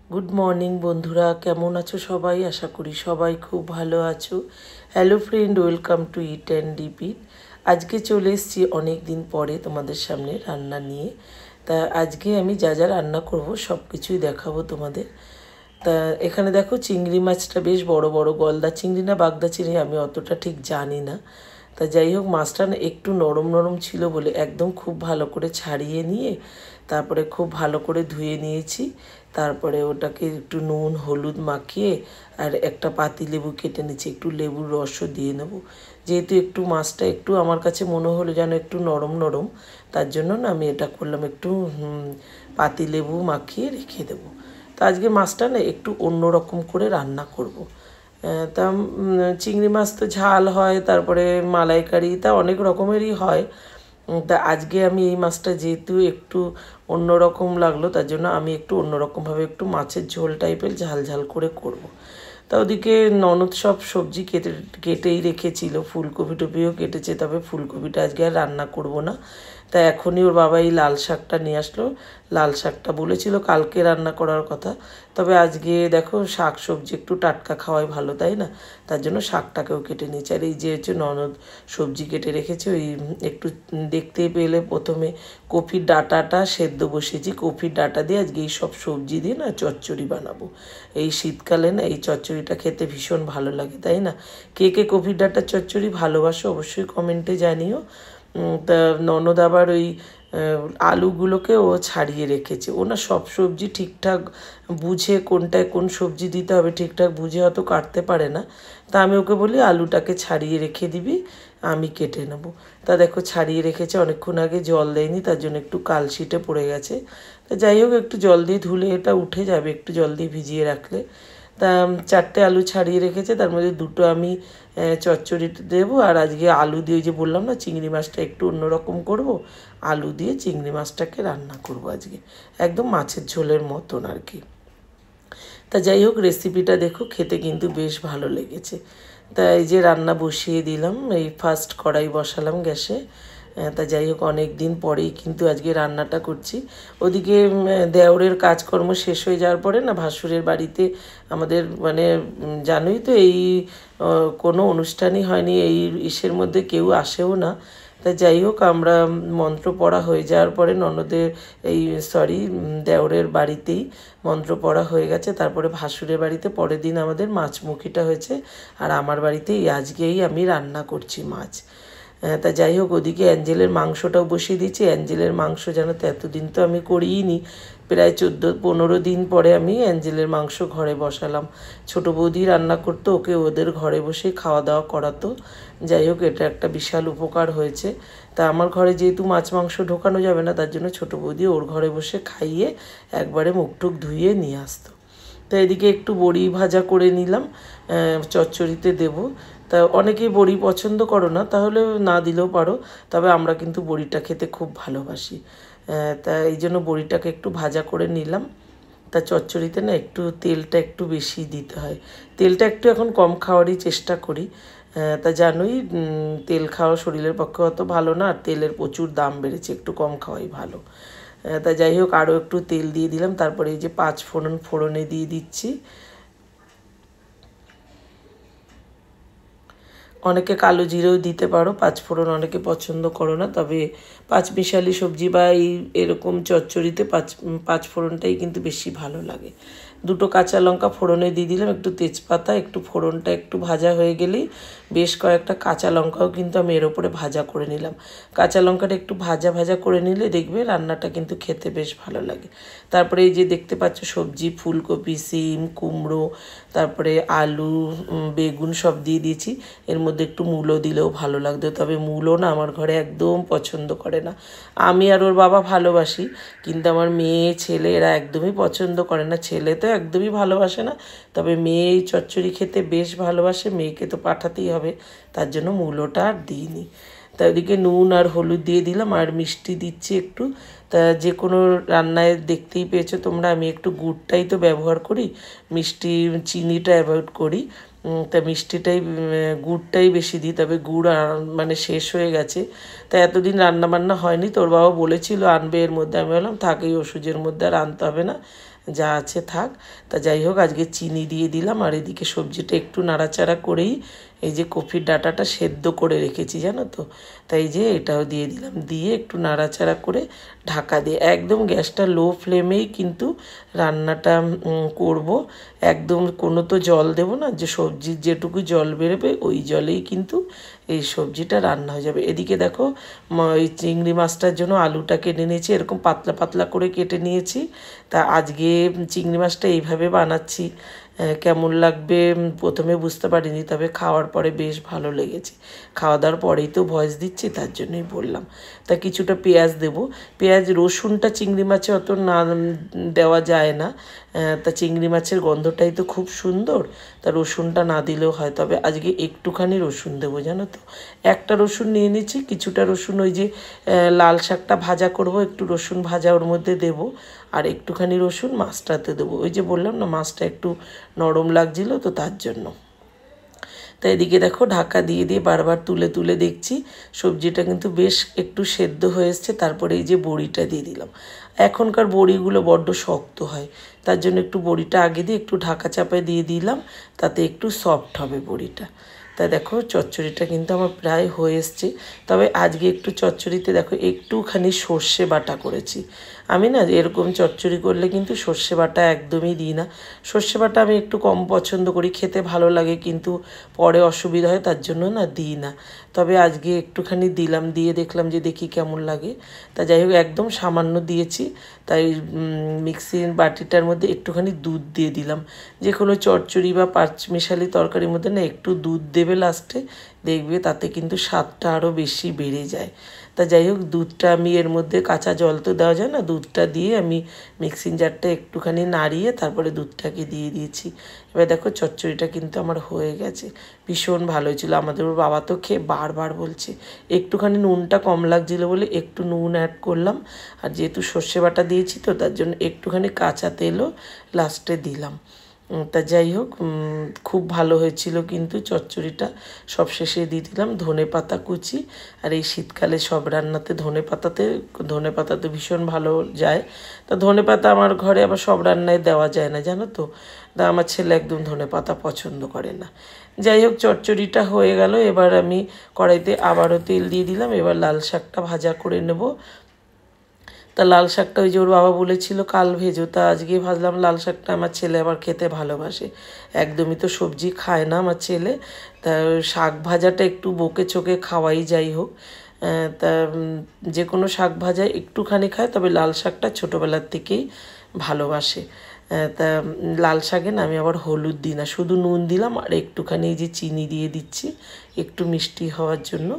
Good morning বন্ধুরা, কেমন আছো সবাই? আশা করি সবাই খুব ভালো আছো। Hello friend, welcome to it and repeat. আজকে চলে এসেছি অনেক দিন পরে তোমাদের সামনে রান্না নিয়ে। তা আজকে আমি যা যা রান্না করব সব কিছুই দেখাবো তোমাদের। তা এখানে দেখো, চিংড়ি মাছটা বেশ বড় বড়, গলদা চিংড়ি না বাগদা চিংড়ি আমি অতটা ঠিক জানি না। তা যাই হোক, মাছটা না একটু নরম নরম ছিল বলে একদম খুব ভালো করে ছাড়িয়ে নিয়ে তারপরে খুব ভালো করে ধুয়ে নিয়েছি। তারপরে ওটাকে একটু নুন হলুদ মাখিয়ে আর একটা পাতিলেবু কেটে নিচ্ছি, একটু লেবুর রসও দিয়ে নেব। যেহেতু একটু মাছটা একটু আমার কাছে মনে হলো যেন একটু নরম নরম, তার জন্য না আমি এটা করলাম, একটু পাতিলেবু মাখিয়ে রেখে দেবো। তো আজকে মাছটা না একটু অন্য রকম করে রান্না করব। তা চিংড়ি মাছ তো ঝাল হয়, তারপরে মালাইকারি, তা অনেক রকমেরই হয়। তা আজকে আমি এই মাছটা যেহেতু একটু অন্যরকম লাগলো, তার জন্য আমি একটু অন্যরকমভাবে একটু মাছের ঝোল টাইপের ঝাল ঝাল করে করব। তা ওদিকে ননদ সব সবজি কেটেই রেখেছিল, ফুলকপি টপিও কেটেছে, তবে ফুলকপিটা আজকে আর রান্না করব না। তা এখনই ওর বাবা এই লাল শাকটা নিয়ে আসলো। লাল শাকটা বলেছিল কালকে রান্না করার কথা, তবে আজকে দেখো শাক সবজি একটু টাটকা খাওয়াই ভালো, তাই না? তার জন্য শাকটাকেও কেটে নিয়েছে। আর এই যে হচ্ছে ননদ সবজি কেটে রেখেছে, ওই একটু দেখতে পেলে প্রথমে কপির ডাঁটাটা সেদ্ধ বসিয়েছি। কপির ডাঁটা দিয়ে আজকে এই সব সবজি দিয়ে না চচ্চড়ি বানাবো। এই শীতকালে না এই চচ্চড়িটা খেতে ভীষণ ভালো লাগে, তাই না? কে কে কপির ডাঁটার চচ্চড়ি ভালোবাসো অবশ্যই কমেন্টে জানিও। তা ননদ আবার ওই আলুগুলোকে ও ছাড়িয়ে রেখেছে। ও না সব সবজি ঠিকঠাক বুঝে কোনটায় কোন সবজি দিতে হবে ঠিকঠাক বুঝে অত কাটতে পারে না। তা আমি ওকে বলি আলুটাকে ছাড়িয়ে রেখে দিবি, আমি কেটে নেব। তা দেখো ছাড়িয়ে রেখেছে, অনেকক্ষণ আগে জল দেয়নি, তার জন্য একটু কালশিটে পড়ে গেছে। তা যাই হোক, একটু জল দিয়ে ধুলে এটা উঠে যাবে, একটু জল দিয়ে ভিজিয়ে রাখলে। তা 4টে আলু ছাড়িয়ে রেখেছে, তার মধ্যে 2টো আমি চচ্চড়িতে দেবো। আর আজকে আলু দিয়ে, ওই যে বললাম না চিংড়ি মাছটা একটু অন্যরকম করব, আলু দিয়ে চিংড়ি মাছটাকে রান্না করব আজকে, একদম মাছের ঝোলের মতন আর কি। তা যাই হোক, রেসিপিটা দেখো, খেতে কিন্তু বেশ ভালো লেগেছে। তা এই যে রান্না বসিয়ে দিলাম, এই ফার্স্ট কড়াই বসালাম গ্যাসে। তা যাই হোক, অনেক দিন পরেই কিন্তু আজকে রান্নাটা করছি। ওদিকে দেওরের কাজকর্ম শেষ হয়ে যাওয়ার পরে না ভাসুরের বাড়িতে আমাদের মানে জানোই তো, এই কোনো অনুষ্ঠানই হয়নি, এই ইসের মধ্যে কেউ আসেও না। তা যাই হোক, আমরা মন্ত্র পড়া হয়ে যাওয়ার পরে ননদের এই দেওরের বাড়িতেই মন্ত্র পড়া হয়ে গেছে। তারপরে ভাসুরের বাড়িতে পরের দিন আমাদের মাছমুখিটা হয়েছে। আর আমার বাড়িতেই আজকেই আমি রান্না করছি মাছ। তা যাই হোক, ওদিকে অ্যাঞ্জেলের মাংসটাও বসিয়ে দিয়েছি। অ্যাঞ্জেলের মাংস জানো তো এতদিন তো আমি করিই নি, প্রায় 14-15 দিন পরে আমি অ্যাঞ্জেলের মাংস ঘরে বসালাম। ছোটো বৌদি রান্না করতো, ওকে ওদের ঘরে বসে খাওয়া দাওয়া করাতো। যাই হোক, এটা একটা বিশাল উপকার হয়েছে। তা আমার ঘরে যেহেতু মাছ মাংস ঢোকানো যাবে না, তার জন্য ছোটো বৌদি ওর ঘরে বসে খাইয়ে একবারে মুখ টুক ধুইয়ে নিয়ে আসতো। তো এদিকে একটু বড়ি ভাজা করে নিলাম, চচ্চড়িতে দেবো। তা অনেকেই বড়ি পছন্দ করো না, তাহলে না দিলেও পারো, তবে আমরা কিন্তু বড়িটা খেতে খুব ভালোবাসি। তা এই জন্য বড়িটাকে একটু ভাজা করে নিলাম। তা চচ্চড়িতে না একটু তেলটা একটু বেশি দিতে হয়, তেলটা একটু এখন কম খাওয়ারই চেষ্টা করি। তা জানোই, তেল খাওয়া শরীরের পক্ষে অত ভালো না, আর তেলের প্রচুর দাম বেড়েছে, একটু কম খাওয়াই ভালো। তা যাই হোক, আরও একটু তেল দিয়ে দিলাম। তারপরে এই যে 5 ফোড়ন ফোড়নে দিয়ে দিচ্ছি। অনেকে কালো জিরেও দিতে পারো, 5 ফোড়ন অনেকে পছন্দ করো না, তবে 5 মিশালি সবজি বা এই এরকম চচ্চড়িতে 5 ফোড়নটাই কিন্তু বেশি ভালো লাগে। 2টো কাঁচা লঙ্কা ফোড়নে দিয়ে দিলাম, একটু তেজপাতা, একটু ফোড়নটা একটু ভাজা হয়ে গেলেই বেশ কয়েকটা কাঁচা লঙ্কাও কিন্তু আমি এর ওপরে ভাজা করে নিলাম। কাঁচা লঙ্কাটা একটু ভাজা ভাজা করে নিলে দেখবে রান্নাটা কিন্তু খেতে বেশ ভালো লাগে। তারপরে এই যে দেখতে পাচ্ছ সবজি, ফুলকপি, সিম, কুমড়ো, তারপরে আলু, বেগুন সব দিয়ে দিয়েছি। এর মধ্যে একটু মূলো দিলেও ভালো লাগতো, তবে মূলো না আমার ঘরে একদম পছন্দ করে না। আমি আর ওর বাবা ভালোবাসি, কিন্তু আমার মেয়ে ছেলে এরা একদমই পছন্দ করে না। ছেলে তো একদমই ভালোবাসে না, তবে মেয়ে এই চচ্চড়ি খেতে বেশ ভালোবাসে, মেয়েকে তো পাঠাতেই হবে, তার জন্য মূলোটা আর দিইনি। তা ওদিকে নুন আর হলুদ দিয়ে দিলাম, আর মিষ্টি দিচ্ছি একটু। তা যে কোনো রান্নায় দেখতেই পেয়েছো তোমরা, আমি একটু গুড়টাই তো ব্যবহার করি, মিষ্টি চিনিটা অ্যাভয়েড করি। তা মিষ্টিটাই গুড়টাই বেশি দিই, তবে গুড় মানে শেষ হয়ে গেছে। তা এতদিন রান্না বান্না হয়নি, তোর বাবা বলেছিল আনবে এর মধ্যে, আমি বললাম থাক, এই ওষুধের মধ্যে আর আনতে হবে না, যা আছে থাক। তা যাই হোক আজকে চিনি দিয়ে দিলাম, আর এদিকে সবজিটা একটু নাড়াচাড়া করেই এই যে কপির ডাঁটাটা সেদ্ধ করে রেখেছি জানো তো, তাই যে এটাও দিয়ে দিলাম, দিয়ে একটু নাড়াচাড়া করে ঢাকা দিয়ে একদম গ্যাসটা লো ফ্লেমেই কিন্তু রান্নাটা করব। একদম কোনো তো জল দেবো না, যে সবজির যেটুকু জল বেরোবে ওই জলেই কিন্তু এই সবজিটা রান্না হয়ে যাবে। এদিকে দেখো ওই চিংড়ি মাছটার জন্য আলুটা কেটে নিয়েছি, এরকম পাতলা পাতলা করে কেটে নিয়েছি। তা আজকে চিংড়ি মাছটা এইভাবে বানাচ্ছি, কেমন লাগবে প্রথমে বুঝতে পারিনি, তবে খাওয়ার পরে বেশ ভালো লেগেছে। খাওয়া দাওয়ার পরেই তো ভয়েস দিচ্ছি, তার জন্যই বললাম। তা কিছুটা পেঁয়াজ দেবো, পেঁয়াজ রসুনটা চিংড়ি মাছে অত না দেওয়া যায় না, তা চিংড়ি মাছের গন্ধটাই তো খুব সুন্দর, তা রসুনটা না দিলেও হয়, তবে আজকে একটুখানি রসুন দেবো জানো তো। একটা রসুন নিয়ে নিচ্ছি, কিছুটা রসুন ওই যে লাল শাকটা ভাজা করব, একটু রসুন ভাজা ওর মধ্যে দেবো, আর একটুখানি রসুন মাছটাতে দেবো। ওই যে বললাম না মাছটা একটু নরম লাগছিল তো তার জন্য। তাই এদিকে দেখো ঢাকা দিয়ে দিয়ে বারবার তুলে তুলে দেখছি সবজিটা কিন্তু বেশ একটু সেদ্ধ হয়ে এসছে। তারপরে এই যে বড়িটা দিয়ে দিলাম। এখনকার বড়িগুলো বড্ড শক্ত হয়, তার জন্য একটু বড়িটা আগে দিয়ে একটু ঢাকা চাপায় দিয়ে দিলাম, তাতে একটু সফট হবে বড়িটা। তা দেখো চচ্চড়িটা কিন্তু আমার প্রায় হয়ে এসছে, তবে আজকে একটু চচ্চড়িতে দেখো একটুখানি সর্ষে বাটা করেছি। আমি না এরকম চচ্চড়ি করলে কিন্তু সর্ষে বাটা একদমই দিই না, সর্ষে বাটা আমি একটু কম পছন্দ করি, খেতে ভালো লাগে কিন্তু পরে অসুবিধা হয়, তার জন্য না দিই না। তবে আজকে একটুখানি দিলাম, দিয়ে দেখলাম যে দেখি কেমন লাগে। তা যাই হোক একদম সামান্য দিয়েছি, তাই মিক্সির বাটিটার মধ্যে একটুখানি দুধ দিয়ে দিলাম। যে কোনো চচ্চড়ি বা পাঁচমিশালি তরকারির মধ্যে না একটু দুধ দেবে লাস্টে, দেখবে তাতে কিন্তু স্বাদটা আরও বেশি বেড়ে যায়। তা যাই হোক দুধটা আমি এর মধ্যে, কাঁচা জল তো দেওয়া যায় না, দুধটা দিয়ে আমি মিক্সিং জারটা একটুখানি নাড়িয়ে তারপরে দুধটাকে দিয়ে দিয়েছি। এবার দেখো চচ্চড়িটা কিন্তু আমার হয়ে গেছে, ভীষণ ভালো হয়েছিল। আমাদের ওর বাবা তো খেয়ে বারবার বলছে, একটুখানি নুনটা কম লাগছিল বলে একটু নুন অ্যাড করলাম, আর যেহেতু সর্ষে বাটা দিয়েছি তো তার জন্য একটুখানি কাঁচা তেলও লাস্টে দিলাম। তা যাই হোক খুব ভালো হয়েছিল কিন্তু চচ্চড়িটা। সবশেষে দিয়ে দিলাম ধনে পাতা কুচি, আর এই শীতকালে সব রান্নাতে ধনে পাতা তো ভীষণ ভালো যায়। তা ধনে পাতা আমার ঘরে আবার সব রান্নায় দেওয়া যায় না জানো তো, তা আমার ছেলে একদম ধনে পাতা পছন্দ করে না। যাই হোক চচ্চড়িটা হয়ে গেল, এবার আমি কড়াইতে আবারও তেল দিয়ে দিলাম, এবার লাল শাকটা ভাজা করে নেব। তা লাল শাকটা ওই যে ওর বাবা বলেছিল কাল ভেজো, তা আজকে ভাজলাম। লাল শাকটা আমার ছেলে আবার খেতে ভালোবাসে, একদমই তো সবজি খায় না আমার ছেলে, তা শাক ভাজাটা একটু বকে চোখে খাওয়াই যাই হোক। তা যে কোনো শাক ভাজা একটুখানি খায়, তবে লাল শাকটা ছোটোবেলার থেকেই ভালোবাসে। তা লাল শাকে না আমি আবার হলুদ দিই না, শুধু নুন দিলাম আর একটুখানি এই যে চিনি দিয়ে দিচ্ছি একটু মিষ্টি হওয়ার জন্য।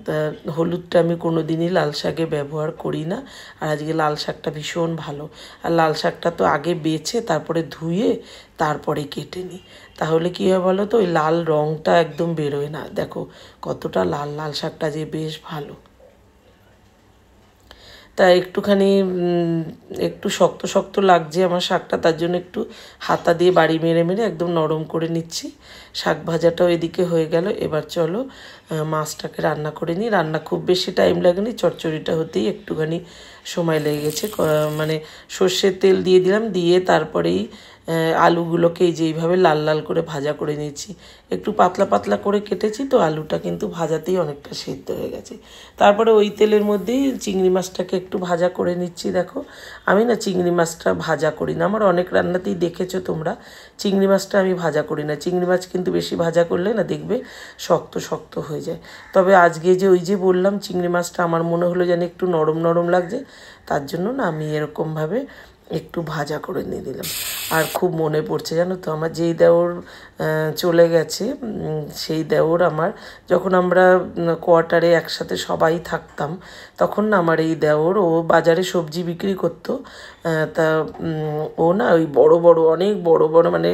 তা হলুদটা আমি কোনো দিনই লাল শাকে ব্যবহার করি না, আর আজকে লাল শাকটা ভীষণ ভালো। আর লাল শাকটা তো আগে বেছে তারপরে ধুয়ে তারপরে কেটে নিই, তাহলে কী হয় বলো তো, ওই লাল রঙটা একদম বেরোয় না। দেখো কতটা লাল লাল শাকটা যে বেশ ভালো। তা একটুখানি একটু শক্ত শক্ত লাগছে আমার শাকটা, তার জন্য একটু হাতা দিয়ে বাড়ি মেরে মেরে একদম নরম করে নিচ্ছি। শাক ভাজাটাও এদিকে হয়ে গেল, এবার চলো মাছটাকে রান্না করে নিই। রান্না খুব বেশি টাইম লাগেনি, চচ্চড়িটা হতেই একটুখানি সময় লেগে গেছে। মানে সর্ষের তেল দিয়ে দিলাম, দিয়ে তারপরেই আলুগুলোকে এই যে এইভাবে লাল লাল করে ভাজা করে নিয়েছি। একটু পাতলা পাতলা করে কেটেছি তো আলুটা কিন্তু ভাজাতেই অনেকটা সেদ্ধ হয়ে গেছে। তারপরে ওই তেলের মধ্যেই চিংড়ি মাছটাকে একটু ভাজা করে নিচ্ছি। দেখো আমি না চিংড়ি মাছটা ভাজা করি না, আমার অনেক রান্নাতেই দেখেছো তোমরা, চিংড়ি মাছটা আমি ভাজা করি না। চিংড়ি মাছ কিন্তু বেশি ভাজা করলে না দেখবে শক্ত শক্ত হয়ে যায়। তবে আজকে যে ওই যে বললাম চিংড়ি মাছটা আমার মনে হলো যেন একটু নরম নরম লাগছে, তার জন্য না আমি এরকমভাবে একটু ভাজা করে নিয়ে দিলাম। আর খুব মনে পড়ছে জানো তো, আমার যেই দেওর চলে গেছে, সেই দেওর আমার যখন আমরা কোয়ার্টারে একসাথে সবাই থাকতাম, তখন না আমার এই দেওর ও বাজারে সবজি বিক্রি করতো। তা ও না ওই বড় বড় অনেক বড় বড় মানে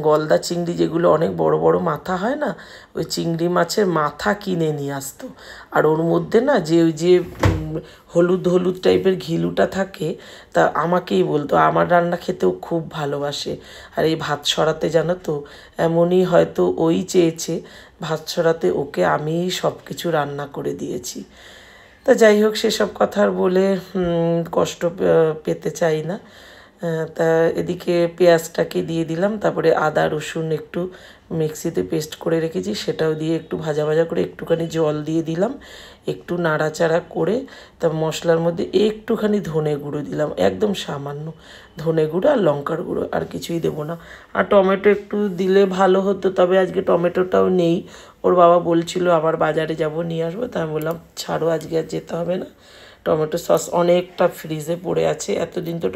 গলদা চিংড়ি যেগুলো অনেক বড় বড় মাথা হয় না, ওই চিংড়ি মাছের মাথা কিনে নিয়ে আসতো। আর ওর মধ্যে না যে ওই যে হলুদ হলুদ টাইপের ঘিলুটা থাকে, তা আমাকেই বলতো, আমার রান্না খেতেও খুব ভালোবাসে। আর এই ভাত সরাতে জানো তো এমনই হয়তো ওই চেয়েছে ভাত সরাতে, ওকে আমি সব কিছু রান্না করে দিয়েছি। তা যাই হোক সেসব কথা আর বলে কষ্ট পেতে চাই না। তা এদিকে পেঁয়াজটাকে দিয়ে দিলাম, তারপরে আদা রসুন একটু মিক্সিতে পেস্ট করে রেখেছি সেটাও দিয়ে একটু ভাজা ভাজা করে একটুখানি জল দিয়ে দিলাম, একটু নাড়াচাড়া করে তা মশলার মধ্যে একটুখানি ধনে গুঁড়ো দিলাম, একদম সামান্য ধনে গুঁড়ো আর লঙ্কার গুঁড়ো, আর কিছুই দেবো না। আর টমেটো একটু দিলে ভালো হতো, তবে আজকে টমেটোটাও নেই। ওর বাবা বলছিল আবার বাজারে যাব নিয়ে আসবো, তা আমি বললাম ছাড়ো, আজকে আর যেতে হবে না। টমেটো সস অনেকটা ফ্রিজে পড়ে আছে, এতদিন তো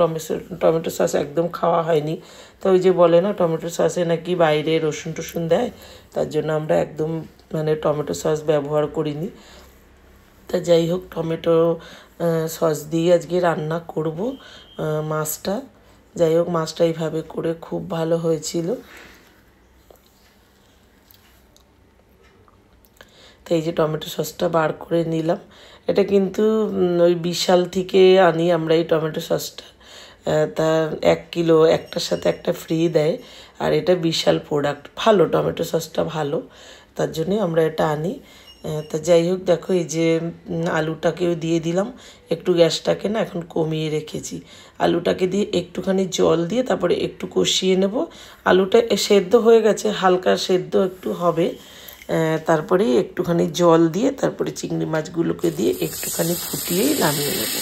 টমেটো সস একদম খাওয়া হয়নি। তো ওই যে বলে না টমেটো সসে নাকি বাইরে রসুন টসুন দেয়, তার জন্য আমরা একদম মানে টমেটো সস ব্যবহার করিনি। তা যাই হোক, টমেটো সস দিয়ে আজকে রান্না করব মাছটা। যাই হোক, মাছটা এইভাবে করে খুব ভালো হয়েছিল। তো এই যে টমেটো সসটা বার করে নিলাম, এটা কিন্তু ওই বিশাল থেকে আনি আমরা এই টমেটো সসটা। তা 1 কিলো একটার সাথে একটা ফ্রি দেয়, আর এটা বিশাল প্রোডাক্ট, ভালো টমেটো সসটা ভালো, তার জন্যই আমরা এটা আনি। তা যাই হোক, দেখো এই যে আলুটাকেও দিয়ে দিলাম, একটু গ্যাসটাকে না এখন কমিয়ে রেখেছি। আলুটাকে দিয়ে একটুখানি জল দিয়ে তারপরে একটু কষিয়ে নেব। আলুটা সেদ্ধ হয়ে গেছে, হালকা সেদ্ধ একটু হবে, তারপরে একটুখানি জল দিয়ে তারপরে চিংড়ি মাছগুলোকে দিয়ে একটুখানি ফুটিয়েই নামিয়ে নেব।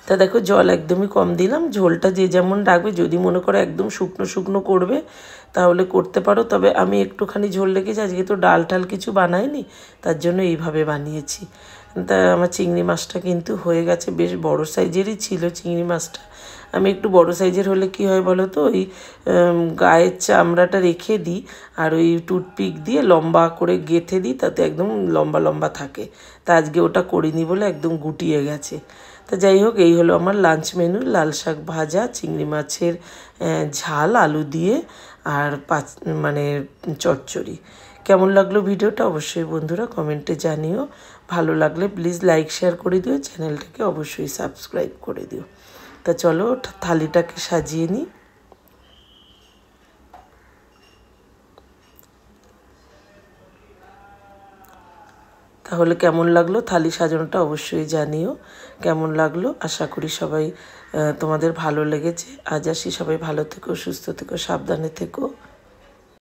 তা দেখো জল একদমই কম দিলাম, ঝোলটা যে যেমন রাখবে, যদি মনে করো একদম শুকনো শুকনো করবে তাহলে করতে পারো, তবে আমি একটুখানি ঝোল রেখেছি, আজকে তো ডাল টাল কিছু বানাইনি, তার জন্য এইভাবে বানিয়েছি। তা আমার চিংড়ি মাছটা কিন্তু হয়ে গেছে, বেশ বড় সাইজেরই ছিল চিংড়ি মাছটা। আমি একটু বড় সাইজের হলে কি হয় বলো তো, ওই গায়ের চামড়াটা রেখে দিই আর ওই টুথপিক দিয়ে লম্বা করে গেঁথে দিই, তাতে একদম লম্বা লম্বা থাকে। তা আজকে ওটা করিনি বলে একদম গুটিয়ে গেছে। তা যাই হোক, এই হলো আমার লাঞ্চ মেনু, লাল শাক ভাজা, চিংড়ি মাছের ঝাল আলু দিয়ে, আর মানে চচ্চড়ি। কেমন লাগলো ভিডিওটা অবশ্যই বন্ধুরা কমেন্টে জানিও। ভালো লাগলে প্লিজ লাইক শেয়ার করে দিও, চ্যানেলটাকে অবশ্যই সাবস্ক্রাইব করে দিও। তা চলো থালিটাকে সাজিয়ে নিই। তাহলে কেমন লাগলো থালি সাজানোটা অবশ্যই জানিও। কেমন লাগলো, আশা করি সবাই তোমাদের ভালো লেগেছে। আজ আসি, সবাই ভালো থেকো, সুস্থ থেকো, সাবধানে থেকো।